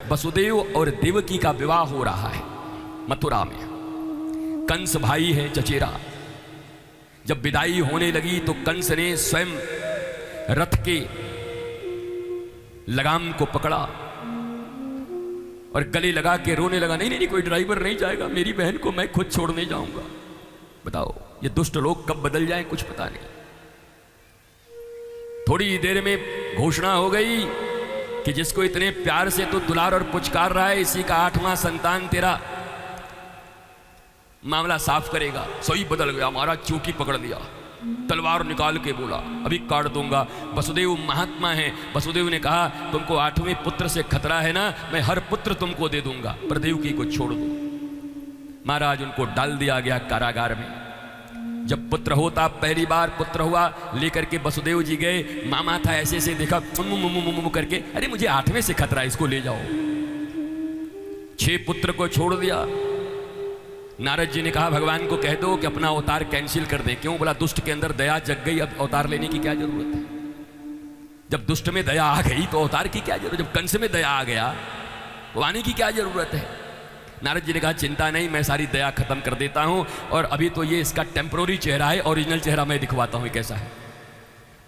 वसुदेव और देवकी का विवाह हो रहा है मथुरा में। कंस भाई है चचेरा। जब विदाई होने लगी तो कंस ने स्वयं रथ के लगाम को पकड़ा और गले लगा के रोने लगा, नहीं नहीं नहीं, कोई ड्राइवर नहीं जाएगा, मेरी बहन को मैं खुद छोड़ने जाऊंगा। बताओ ये दुष्ट लोग कब बदल जाएं कुछ पता नहीं। थोड़ी देर में घोषणा हो गई कि जिसको इतने प्यार से तो दुलार और पुचकार रहा है, इसी का 8वां संतान तेरा मामला साफ करेगा। सोई बदल गया, हमारा चूटी पकड़ लिया, तलवार निकाल के बोला अभी काट दूंगा। वसुदेव महात्मा है, वसुदेव ने कहा तुमको 8वें पुत्र से खतरा है ना, मैं हर पुत्र तुमको दे दूंगा, पर देवकी को छोड़ दो। महाराज उनको डाल दिया गया कारागार में। जब पुत्र होता, पहली बार पुत्र हुआ, लेकर के वसुदेव जी गए। मामा था, ऐसे ऐसे देखा मुमु करके, अरे मुझे 8वें से खतरा, इसको ले जाओ। 6 पुत्र को छोड़ दिया। नारद जी ने कहा भगवान को कह दो कि अपना अवतार कैंसिल कर दे। क्यों? बोला दुष्ट के अंदर दया जग गई, अब अवतार लेने की क्या जरूरत है। जब दुष्ट में दया आ गई तो अवतार की क्या जरूरत। जब कंस में दया आ गया तो आने की क्या जरूरत है। नारद जी ने कहा चिंता नहीं, मैं सारी दया खत्म कर देता हूं, और अभी तो ये इसका टेम्पोररी चेहरा है, ओरिजिनल चेहरा मैं दिखवाता हूं कैसा है।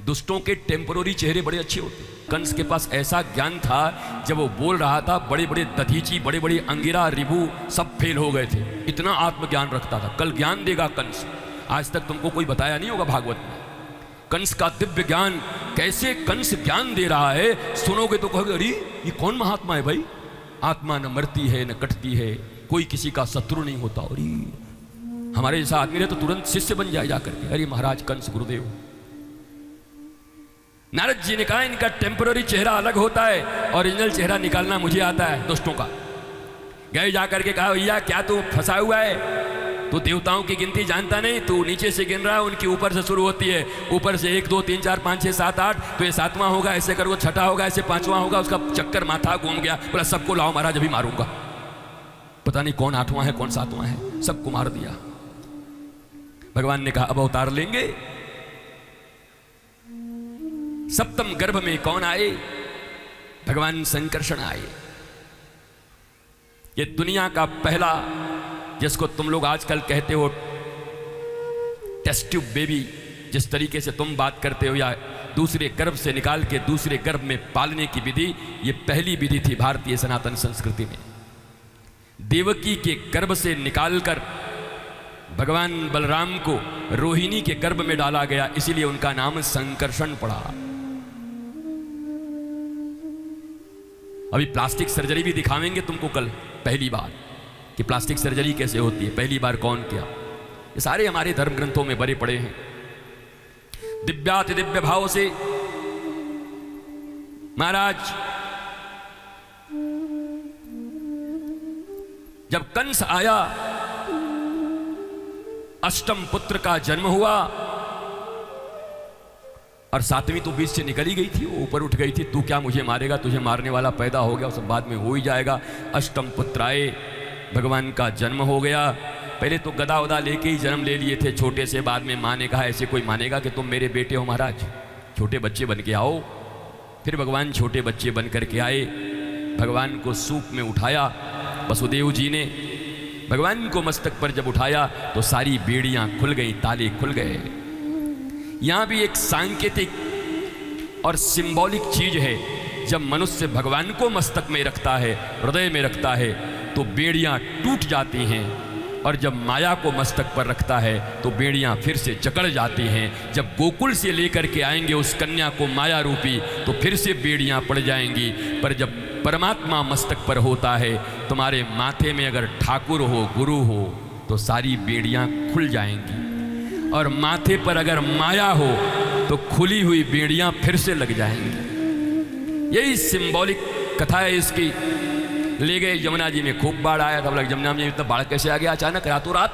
दुष्टों के टेम्पोररी चेहरे बड़े अच्छे होते। कंस के पास ऐसा ज्ञान था, जब वो बोल रहा था बड़े बड़े दधीची, बड़े बड़े अंगिरा, रिभु सब फेल हो गए थे, इतना आत्मज्ञान रखता था। कल ज्ञान देगा कंस, आज तक तुमको कोई बताया नहीं होगा भागवत में। कंस का दिव्य ज्ञान, कैसे कंस ज्ञान दे रहा है, सुनोगे तो कहोगे अरे ये कौन महात्मा है भाई। आत्मा न मरती है न कटती है, कोई किसी का शत्रु नहीं होता। और हमारे जैसा आदमी रहे तो तुरंत शिष्य बन जाए जाकर के, अरे महाराज कंस गुरुदेव। नारद जी ने कहा इनका टेम्पररी चेहरा अलग होता है, ओरिजिनल चेहरा निकालना मुझे आता है दुष्टों का। गए जाकर के कहा भैया क्या तू फंसा हुआ है, तू देवताओं की गिनती जानता नहीं, तू नीचे से गिन रहा है, उनकी ऊपर से शुरू होती है, ऊपर से 1 2 3 4 5 6 7 8, तो ये 7वां होगा, ऐसे करो 6ठा होगा, ऐसे 5वां होगा। उसका चक्कर माथा घूम गया, बोला सबको लाओ महाराज अभी मारूंगा। पता नहीं कौन 8वां है कौन 7वां है, सबको मार दिया। भगवान ने कहा अब अवतार लेंगे। सप्तम गर्भ में कौन आए? भगवान संकर्षण आए। ये दुनिया का पहला, जिसको तुम लोग आजकल कहते हो टेस्ट ट्यूब बेबी, जिस तरीके से तुम बात करते हो, या दूसरे गर्भ से निकाल के दूसरे गर्भ में पालने की विधि, ये पहली विधि थी भारतीय सनातन संस्कृति में। देवकी के गर्भ से निकालकर भगवान बलराम को रोहिणी के गर्भ में डाला गया, इसीलिए उनका नाम संकर्षण पड़ा। अभी प्लास्टिक सर्जरी भी दिखावेंगे तुमको कल, पहली बार कि प्लास्टिक सर्जरी कैसे होती है, पहली बार कौन किया। ये सारे हमारे धर्म ग्रंथों में भरे पड़े हैं। दिव्याति दिव्य भाव से महाराज जब कंस आया, अष्टम पुत्र का जन्म हुआ, और 7वीं तो बीच से निकल ही गई थी, वो ऊपर उठ गई थी। तू क्या मुझे मारेगा, तुझे मारने वाला पैदा हो गया, सब बाद में हो ही जाएगा। अष्टम पुत्र आए, भगवान का जन्म हो गया। पहले तो गदा वदा लेके ही जन्म ले लिए थे छोटे से, बाद में माँ ने कहा ऐसे कोई मानेगा कि तुम मेरे बेटे हो महाराज, छोटे बच्चे बन के आओ। फिर भगवान छोटे बच्चे बन करके आए। भगवान को सूप में उठाया वसुदेव जी ने। भगवान को मस्तक पर जब उठाया तो सारी बेड़ियां खुल गई, ताले खुल गए। यहां भी एक सांकेतिक और सिंबॉलिक चीज है। जब मनुष्य भगवान को मस्तक में रखता है, हृदय में रखता है, तो बेड़ियां टूट जाती हैं, और जब माया को मस्तक पर रखता है तो बेड़ियां फिर से जकड़ जाती हैं। जब गोकुल से लेकर के आएंगे उस कन्या को माया रूपी, तो फिर से बेड़ियां पड़ जाएंगी। पर जब परमात्मा मस्तक पर होता है, तुम्हारे माथे में अगर ठाकुर हो, गुरु हो, तो सारी बेड़ियां खुल जाएंगी। और माथे पर अगर माया हो तो खुली हुई बेड़ियां फिर से लग जाएंगी। यही सिंबॉलिक कथा है इसकी। ले गए यमुना जी में, खूब बाढ़ आया था। बोला यमुना जी में इतना बाढ़ कैसे आ गया अचानक रातों रात।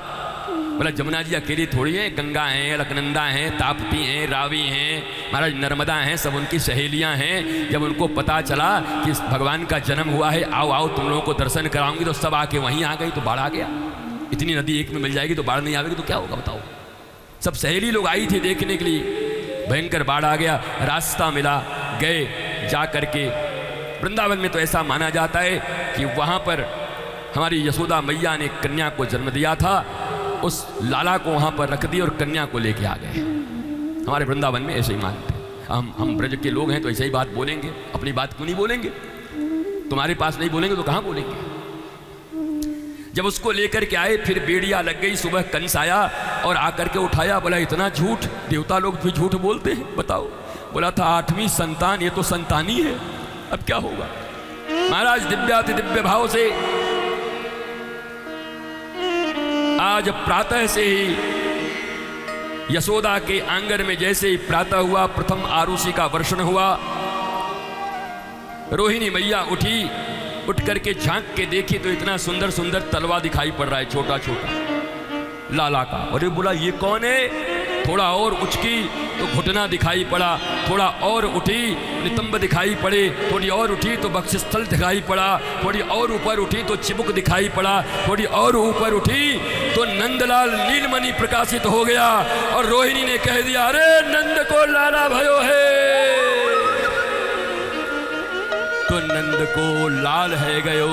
बोला यमुना जी अकेली थोड़ी है, गंगा हैं, अलकनंदा हैं, ताप्ती हैं, रावी हैं, महाराज नर्मदा हैं, सब उनकी सहेलियां हैं। जब उनको पता चला कि भगवान का जन्म हुआ है, आओ आओ तुम लोगों को दर्शन कराऊंगी, तो सब आके वहीं आ गई, तो बाढ़ आ गया। इतनी नदी एक में मिल जाएगी तो बाढ़ नहीं आएगी तो क्या होगा बताओ। सब सहेली लोग आई थी देखने के लिए, भयंकर बाढ़ आ गया। रास्ता मिला, गए जा करके वृंदावन में तो ऐसा माना जाता है कि वहाँ पर हमारी यशोदा मैया ने कन्या को जन्म दिया था, उस लाला को वहाँ पर रख दिया और कन्या को लेके आ गए। हमारे वृंदावन में ऐसे ही मानते हैं। हम ब्रज के लोग हैं तो ऐसे ही बात बोलेंगे, अपनी बात क्यों नहीं बोलेंगे? तुम्हारे पास नहीं बोलेंगे तो कहाँ बोलेंगे? जब उसको लेकर के आए, फिर बेड़िया लग गई, सुबह कंस आया और आकर के उठाया। बोला इतना झूठ, देवता लोग भी झूठ बोलते हैं, बताओ। बोला था 8वीं संतान, ये तो संतानी है, अब क्या होगा? महाराज दिव्याति दिव्य भाव से आज प्रातः से ही यशोदा के आंगन में जैसे ही प्रातः हुआ, प्रथम आरुषि का वर्षण हुआ। रोहिणी मैया उठी, उठ करके झांक के देखी तो इतना सुंदर सुंदर तलवा दिखाई पड़ रहा है, छोटा छोटा लाला का। अरे बोला ये कौन है? थोड़ा और उचकी तो घुटना दिखाई पड़ा, थोड़ा और उठी नितंब दिखाई पड़े, थोड़ी और उठी तो बक्षस्थल दिखाई पड़ा, थोड़ी और ऊपर उठी तो चिबुक दिखाई पड़ा, थोड़ी और ऊपर उठी तो नंदलाल नीलमणि प्रकाशित हो गया। और रोहिणी ने कह दिया, अरे नंद को लाला भयो है, तो नंद को लाल है गयो।